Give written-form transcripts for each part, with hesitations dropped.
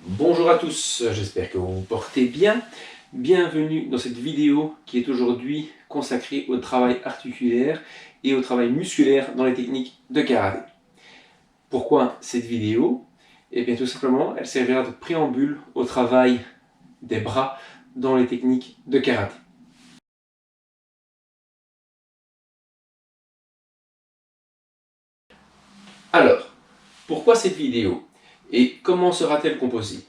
Bonjour à tous, j'espère que vous vous portez bien. Bienvenue dans cette vidéo qui est aujourd'hui consacrée au travail articulaire et au travail musculaire dans les techniques de karaté. Pourquoi cette vidéo? Eh bien tout simplement, elle servira de préambule au travail des bras dans les techniques de karaté. Alors, pourquoi cette vidéo? Et comment sera-t-elle composée?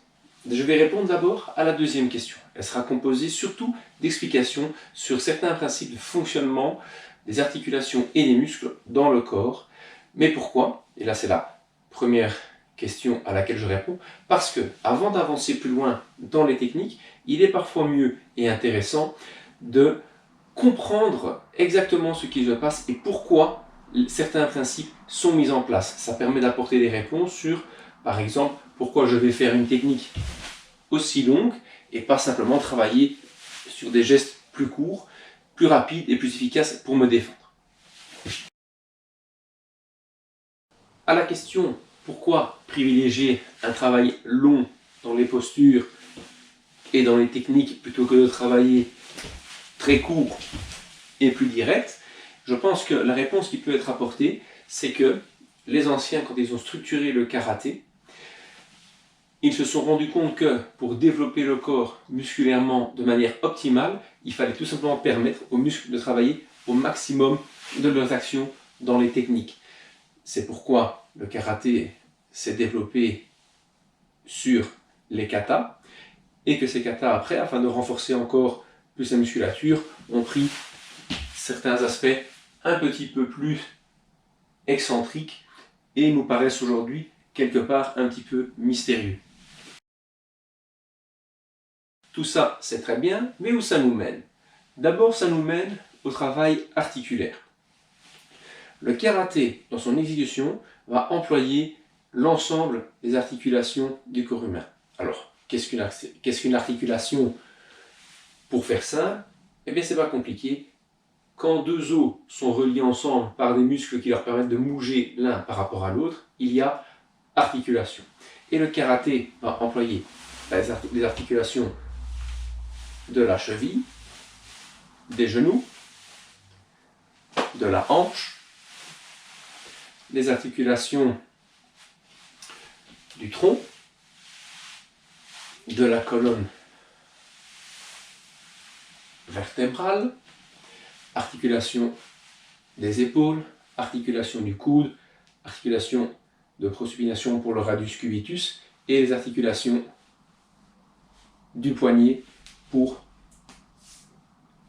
Je vais répondre d'abord à la deuxième question. Elle sera composée surtout d'explications sur certains principes de fonctionnement des articulations et des muscles dans le corps. Mais pourquoi? Et là c'est la première question à laquelle je réponds. Parce que, avant d'avancer plus loin dans les techniques, il est parfois mieux et intéressant de comprendre exactement ce qui se passe et pourquoi certains principes sont mis en place. Ça permet d'apporter des réponses sur, par exemple, pourquoi je vais faire une technique aussi longue et pas simplement travailler sur des gestes plus courts, plus rapides et plus efficaces pour me défendre. À la question pourquoi privilégier un travail long dans les postures et dans les techniques plutôt que de travailler très court et plus direct, je pense que la réponse qui peut être apportée, c'est que les anciens, quand ils ont structuré le karaté, ils se sont rendus compte que pour développer le corps musculairement de manière optimale, il fallait tout simplement permettre aux muscles de travailler au maximum de leurs actions dans les techniques. C'est pourquoi le karaté s'est développé sur les katas, et que ces katas après, afin de renforcer encore plus la musculature, ont pris certains aspects un petit peu plus excentriques et nous paraissent aujourd'hui quelque part un petit peu mystérieux. Tout ça, c'est très bien, mais où ça nous mène? D'abord, ça nous mène au travail articulaire. Le karaté, dans son exécution, va employer l'ensemble des articulations du corps humain. Alors, qu'est-ce qu'une articulation? Pour faire simple, eh bien, c'est pas compliqué. Quand deux os sont reliés ensemble par des muscles qui leur permettent de bouger l'un par rapport à l'autre, il y a articulation. Et le karaté va employer les articulations de la cheville, des genoux, de la hanche, les articulations du tronc, de la colonne vertébrale, articulation des épaules, articulation du coude, articulation de prosupination pour le radius cubitus et les articulations du poignet pour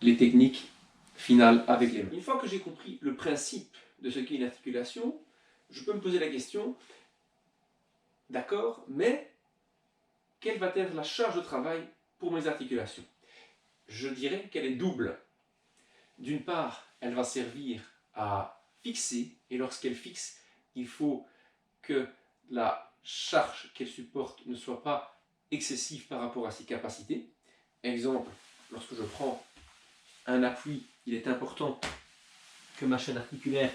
les techniques finales avec les mains. Une fois que j'ai compris le principe de ce qu'est une articulation, je peux me poser la question, d'accord, mais quelle va être la charge de travail pour mes articulations? Je dirais qu'elle est double. D'une part, elle va servir à fixer, et lorsqu'elle fixe, il faut que la charge qu'elle supporte ne soit pas excessive par rapport à ses capacités. Exemple, lorsque je prends un appui, il est important que ma chaîne articulaire,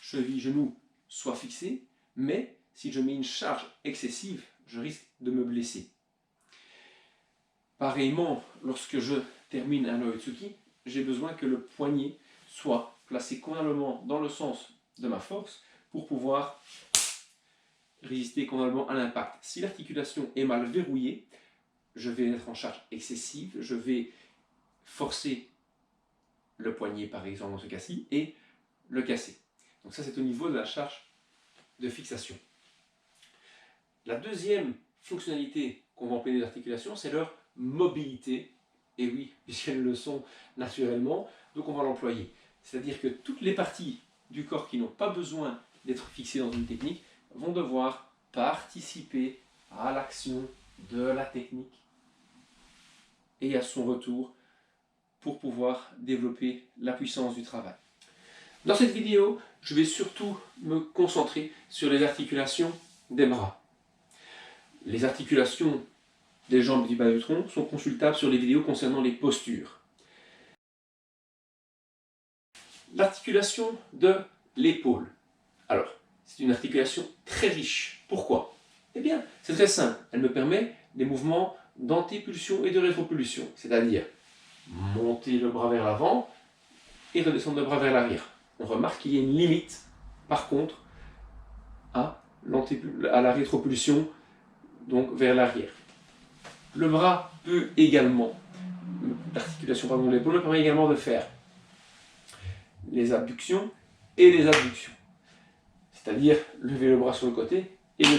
cheville, genou, soit fixée, mais si je mets une charge excessive, je risque de me blesser. Pareillement, lorsque je termine un Oitsuki, j'ai besoin que le poignet soit placé convenablement dans le sens de ma force pour pouvoir résister convenablement à l'impact. Si l'articulation est mal verrouillée, je vais être en charge excessive, je vais forcer le poignet par exemple dans ce cas-ci et le casser. Donc ça c'est au niveau de la charge de fixation. La deuxième fonctionnalité qu'on va employer des articulations, c'est leur mobilité. Et oui, puisqu'elles le sont naturellement, donc on va l'employer. C'est-à-dire que toutes les parties du corps qui n'ont pas besoin d'être fixées dans une technique vont devoir participer à l'action de la technique et à son retour pour pouvoir développer la puissance du travail. Dans cette vidéo, je vais surtout me concentrer sur les articulations des bras. Les articulations des jambes et du bas du tronc sont consultables sur les vidéos concernant les postures. L'articulation de l'épaule. Alors, c'est une articulation très riche. Pourquoi? Eh bien, c'est très simple. Elle me permet des mouvements d'antépulsion et de rétropulsion, c'est-à-dire monter le bras vers l'avant et redescendre le bras vers l'arrière. On remarque qu'il y a une limite, par contre, à la rétropulsion, donc vers l'arrière. Le bras peut également, l'articulation de l'épaule permet également de faire les abductions et les abductions. C'est-à-dire lever le bras sur le côté et le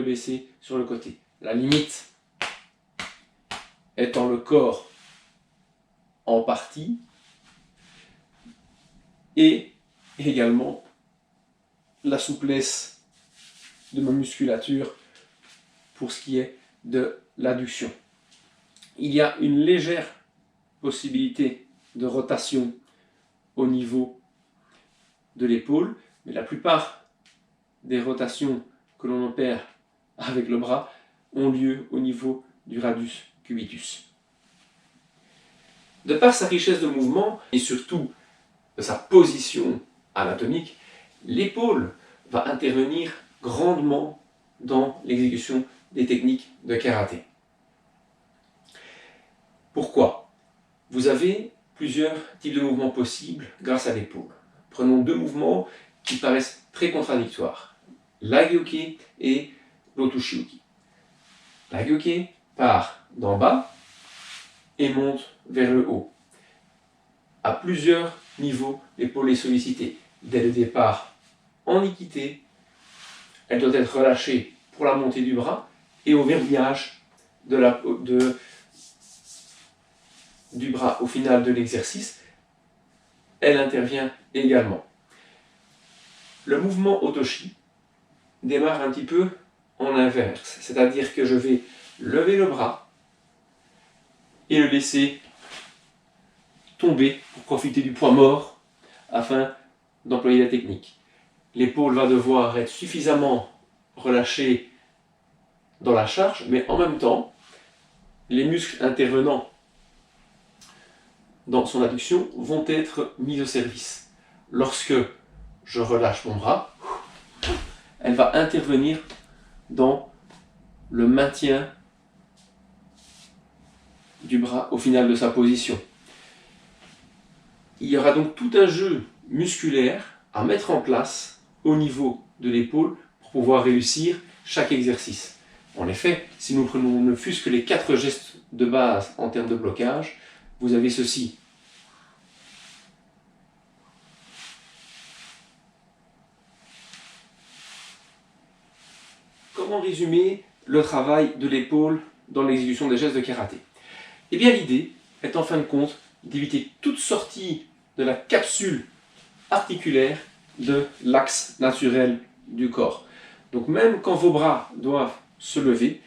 baisser sur le côté. La limite étant le corps en partie et également la souplesse de ma musculature pour ce qui est de l'adduction. Il y a une légère possibilité de rotation au niveau de l'épaule, mais la plupart des rotations que l'on opère avec le bras ont lieu au niveau du radius cubitus. De par sa richesse de mouvement et surtout de sa position anatomique, l'épaule va intervenir grandement dans l'exécution des techniques de karaté. Pourquoi? Vous avez plusieurs types de mouvements possibles grâce à l'épaule. Prenons deux mouvements qui paraissent très contradictoires. L'Agyoke et l'Otoshi-uki. L'Agyoke part d'en bas et monte vers le haut. À plusieurs niveaux, l'épaule est sollicitée. Dès le départ, en équité, elle doit être relâchée pour la montée du bras et au verrouillage du bras au final de l'exercice, elle intervient également. Le mouvement Otoshi démarre un petit peu en inverse, c'est-à-dire que je vais lever le bras et le laisser tomber pour profiter du poids mort afin d'employer la technique. L'épaule va devoir être suffisamment relâchée dans la charge, mais en même temps, les muscles intervenant dans son adduction vont être mis au service. Lorsque je relâche mon bras, elle va intervenir dans le maintien du bras au final de sa position. Il y aura donc tout un jeu musculaire à mettre en place au niveau de l'épaule pour pouvoir réussir chaque exercice. En effet, si nous prenons ne fût-ce que les 4 gestes de base en termes de blocage, vous avez ceci. Comment résumer le travail de l'épaule dans l'exécution des gestes de karaté? Eh bien, l'idée est en fin de compte d'éviter toute sortie de la capsule articulaire de l'axe naturel du corps. Donc même quand vos bras doivent se lever,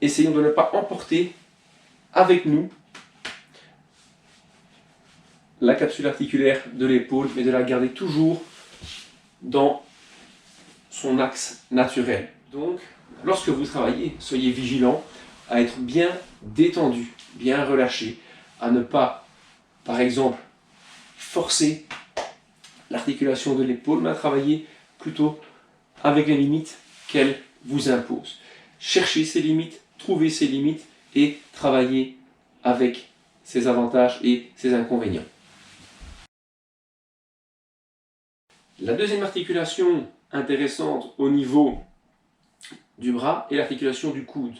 essayons de ne pas emporter avec nous la capsule articulaire de l'épaule, mais de la garder toujours dans son axe naturel. Donc, lorsque vous travaillez, soyez vigilant à être bien détendu, bien relâché, à ne pas, par exemple, forcer l'articulation de l'épaule, mais à travailler plutôt avec les limites qu'elle vous impose. Cherchez ces limites, trouvez ces limites et travaillez avec ses avantages et ses inconvénients. La deuxième articulation intéressante au niveau du bras est l'articulation du coude.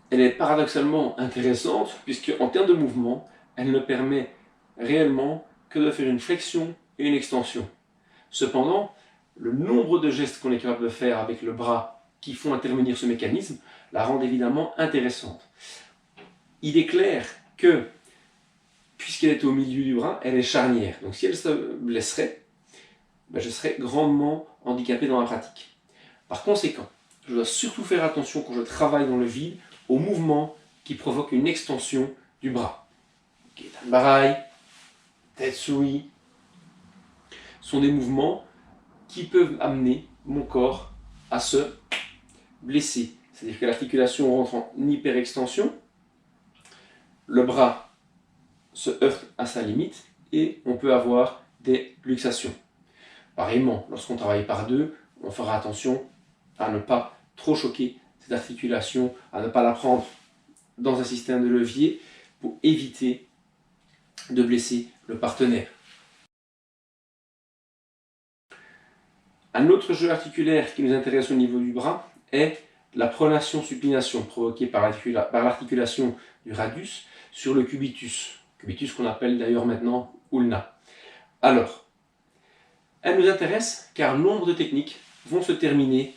Elle est paradoxalement intéressante puisque en termes de mouvement, elle ne permet réellement que de faire une flexion et une extension. Cependant, le nombre de gestes qu'on est capable de faire avec le bras qui font intervenir ce mécanisme la rendent évidemment intéressante. Il est clair que, puisqu'elle est au milieu du bras, elle est charnière. Donc si elle se blesserait, je serais grandement handicapé dans la pratique. Par conséquent, je dois surtout faire attention quand je travaille dans le vide aux mouvements qui provoquent une extension du bras. Getan-barai, Tetsui sont des mouvements qui peuvent amener mon corps à se blesser. C'est-à-dire que l'articulation rentre en hyperextension, le bras se heurte à sa limite et on peut avoir des luxations. Pareillement, lorsqu'on travaille par deux, on fera attention à ne pas trop choquer cette articulation, à ne pas la prendre dans un système de levier pour éviter de blesser le partenaire. Un autre jeu articulaire qui nous intéresse au niveau du bras est la pronation-supination provoquée par l'articulation du radius sur le cubitus qu'on appelle d'ailleurs maintenant ulna. Alors, elle nous intéresse car nombre de techniques vont se terminer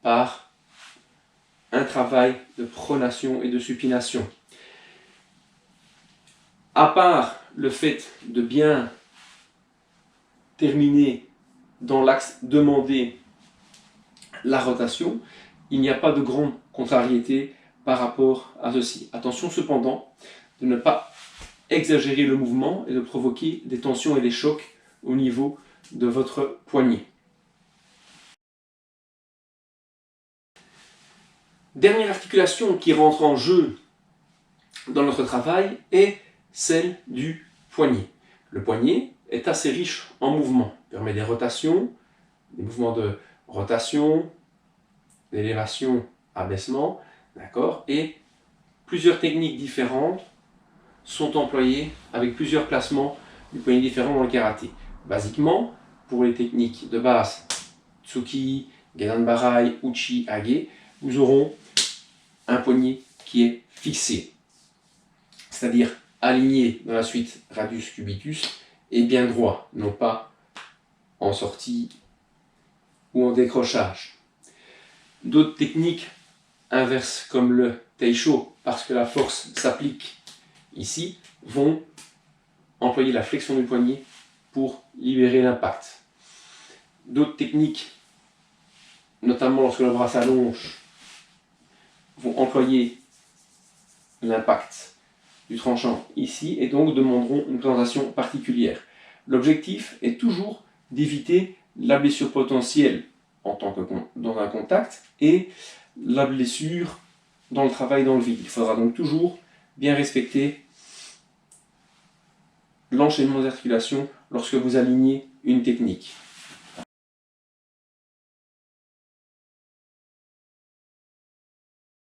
par un travail de pronation et de supination. À part le fait de bien terminer dans l'axe demandé la rotation, il n'y a pas de grande contrariété par rapport à ceci. Attention cependant de ne pas exagérer le mouvement et de provoquer des tensions et des chocs au niveau de votre poignet. Dernière articulation qui rentre en jeu dans notre travail est celle du poignet. Le poignet est assez riche en mouvements. Il permet des rotations, des mouvements de rotation, d'élévation, abaissement, d'accord, et plusieurs techniques différentes sont employées avec plusieurs placements du poignet différents dans le karaté. Basiquement, pour les techniques de base, Tsuki, Gedanbarai, Uchi, Age, nous aurons un poignet qui est fixé, c'est-à-dire aligné dans la suite radius cubitus et bien droit, non pas en sortie ou en décrochage. D'autres techniques inverses comme le Teisho, parce que la force s'applique ici, vont employer la flexion du poignet pour libérer l'impact. D'autres techniques, notamment lorsque le bras s'allonge, vont employer l'impact du tranchant ici et donc demanderont une présentation particulière. L'objectif est toujours d'éviter la blessure potentielle en tant que dans un contact et la blessure dans le travail dans le vide. Il faudra donc toujours bien respecter l'enchaînement des articulations lorsque vous alignez une technique.